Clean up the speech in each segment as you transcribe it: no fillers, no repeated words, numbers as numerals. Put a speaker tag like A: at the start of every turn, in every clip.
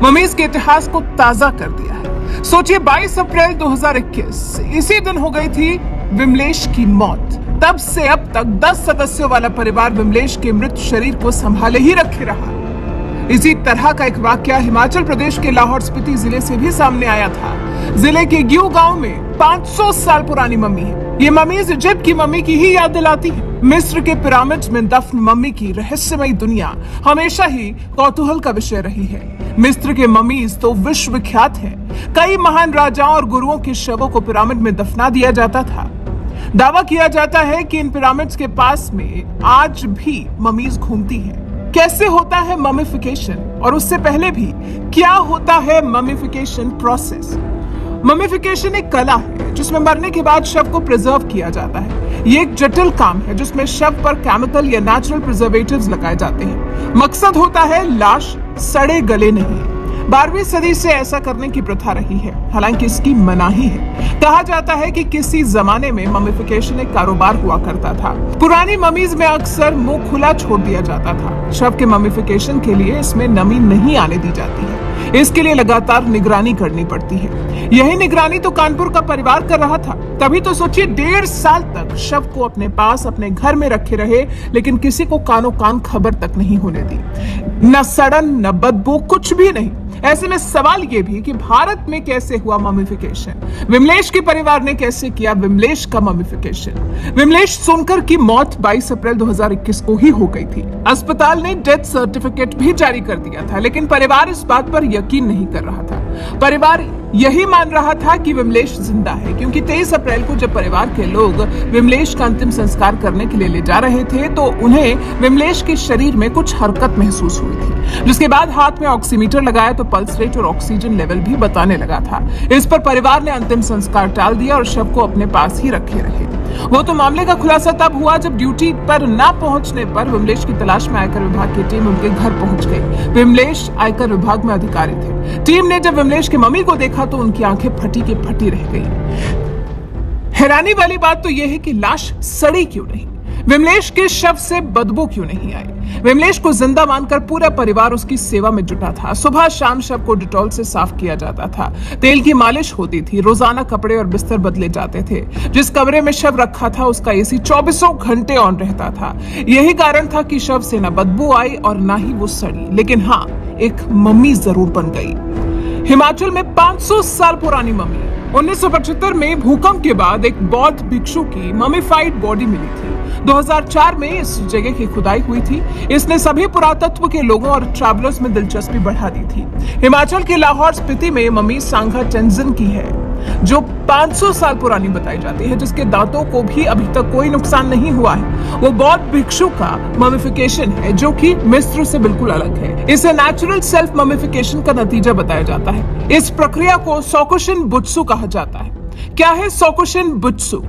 A: Mummies के इतिहास को ताजा कर दिया है। सोचिए 22 अप्रैल 2021 इसी दिन हो गई थी विमलेश की मौत। तब से अब तक 10 सदस्यों वाला परिवार विमलेश के मृत शरीर को संभाले ही रखे रहा। इसी तरह का एक वाकया हिमाचल प्रदेश के लाहौल स्पीति जिले से भी सामने आया था। जिले के ग्यू गांव में 500 साल पुरानी मम्मी है। ये मम्मीज इजिप्ट की मम्मी की ही याद दिलाती है। मिस्र के पिरामिड्स में दफन मम्मी की रहस्यमयी दुनिया हमेशा ही कौतूहल का विषय रही है। मिस्र के मम्मीज तो विश्व विख्यात है। कई महान राजाओं और गुरुओं के शवों को पिरामिड में दफना दिया जाता था। दावा किया जाता है कि इन पिरामिड्स के पास में आज भी मम्मीज घूमती हैं। कैसे होता है ममिफिकेशन, और उससे पहले भी क्या होता है ममिफिकेशन प्रोसेस? ममिफिकेशन एक कला है जिसमें मरने के बाद शव को प्रिजर्व किया जाता है। ये एक जटिल काम है जिसमें शव पर केमिकल या नेचुरल प्रिजर्वेटिव्स लगाए जाते हैं। मकसद होता है लाश सड़े गले नहीं। 12वीं सदी से ऐसा करने की प्रथा रही है, हालांकि इसकी मनाही है। कहा जाता है कि किसी जमाने में ममिफिकेशन एक कारोबार हुआ करता था। पुरानी ममीज में अक्सर मुंह खुला छोड़ दिया जाता था। शव के ममिफिकेशन के लिए इसमें नमी नहीं आने दी जाती है। इसके लिए लगातार निगरानी करनी पड़ती है। यही निगरानी तो कानपुर का परिवार कर रहा था। तभी तो सोचिए 1.5 साल तक शव को अपने पास अपने घर में रखे रहे, लेकिन किसी को कानो कान खबर तक नहीं होने दी। न सड़न न बदबू, कुछ भी नहीं। ऐसे में सवाल ये भी कि भारत में कैसे हुआ ममिफिकेशन? विमलेश के परिवार ने कैसे किया विमलेश का ममिफिकेशन? विमलेश सोनकर की मौत 22 अप्रैल 2021 को ही हो गई थी। अस्पताल ने डेथ सर्टिफिकेट भी जारी कर दिया था, लेकिन परिवार इस बात पर यकीन नहीं कर रहा था। परिवार यही मान रहा था कि विमलेश जिंदा है, क्योंकि 23 अप्रैल को जब परिवार के लोग विमलेश का अंतिम संस्कार करने के लिए ले जा रहे थे तो उन्हें विमलेश के शरीर में कुछ हरकत महसूस हुई थी, जिसके बाद हाथ में ऑक्सीमीटर लगाया तो पल्स रेट और ऑक्सीजन लेवल भी बताने लगा था। इस पर परिवार ने अंतिम संस्कार टाल दिया और शव को अपने पास ही रखे रहे। वो तो मामले का खुलासा तब हुआ जब ड्यूटी पर न पहुंचने पर विमलेश की तलाश में आयकर विभाग की टीम उनके घर पहुंच गई। विमलेश आयकर विभाग में अधिकारी थे। टीम ने जब विमलेश की मम्मी को देखा तो उनकी आंखें फटी की फटी रह गई। हैरानी वाली बात तो यह है कि लाश सड़ी क्यों नहीं? विमलेश के शव से बदबू क्यों नहीं आई? विमलेश को जिंदा मानकर पूरा परिवार उसकी सेवा में जुटा था। सुबह शाम शव को डिटॉल से साफ किया जाता था, तेल की मालिश होती थी, रोजाना कपड़े और बिस्तर बदले जाते थे। जिस कमरे में शव रखा था उसका एसी 24 घंटे ऑन रहता था। यही कारण था कि शव से न बदबू आई और न ही वो सड़ी। लेकिन हाँ, एक मम्मी जरूर बन गई। हिमाचल में 500 साल पुरानी मम्मी। 1975 में भूकंप के बाद एक बौद्ध भिक्षु की ममीफाइड बॉडी मिली थी। 2004 में इस जगह की खुदाई हुई थी। इसने सभी पुरातत्व के लोगों और ट्रैवलर्स में दिलचस्पी बढ़ा दी थी। हिमाचल के लाहौल स्पीति में मम्मी सांगा टेंजिन की है, जो 500 साल पुरानी बताई जाती है, जिसके दांतों को भी अभी तक कोई नुकसान नहीं हुआ है। वो बौद्ध भिक्षु का ममिफिकेशन है, जो कि मिस्र से बिल्कुल अलग है। इसे नेचुरल सेल्फ ममिफिकेशन का नतीजा बताया जाता है। इस प्रक्रिया को सोकुशिन बुत्सु कहा जाता है। क्या है सोकुशिन बुत्सु?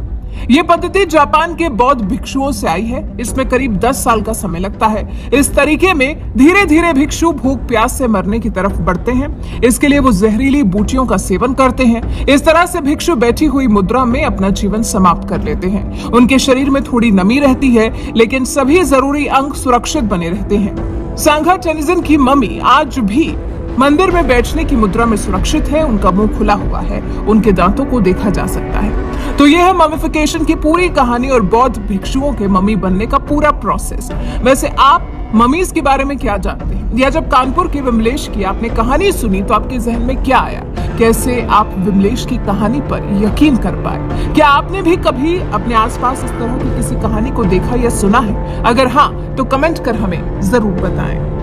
A: ये पद्धति जापान के बौद्ध भिक्षुओं से आई है। इसमें करीब 10 साल का समय लगता है। इस तरीके में धीरे धीरे भिक्षु भूख प्यास से मरने की तरफ बढ़ते हैं। इसके लिए वो जहरीली बूटियों का सेवन करते हैं। इस तरह से भिक्षु बैठी हुई मुद्रा में अपना जीवन समाप्त कर लेते हैं। उनके शरीर में थोड़ी नमी रहती है, लेकिन सभी जरूरी अंग सुरक्षित बने रहते हैं। सांगा टेंजिन की मम्मी आज भी मंदिर में बैठने की मुद्रा में सुरक्षित है। उनका मुंह खुला हुआ है, उनके दांतों को देखा जा सकता है। तो यह है ममिफिकेशन की पूरी कहानी और बौद्ध भिक्षुओं के मम्मी बनने का पूरा प्रोसेस। वैसे आप मम्मीज के बारे में क्या जानते हैं? या जब कानपुर के विमलेश की आपने कहानी सुनी तो आपके जहन में क्या आया? कैसे आप विमलेश की कहानी पर यकीन कर पाए? क्या आपने भी कभी अपने आसपास इस तरह की किसी कहानी को देखा या सुना है? अगर हाँ, तो कमेंट कर हमें जरूर बताएं।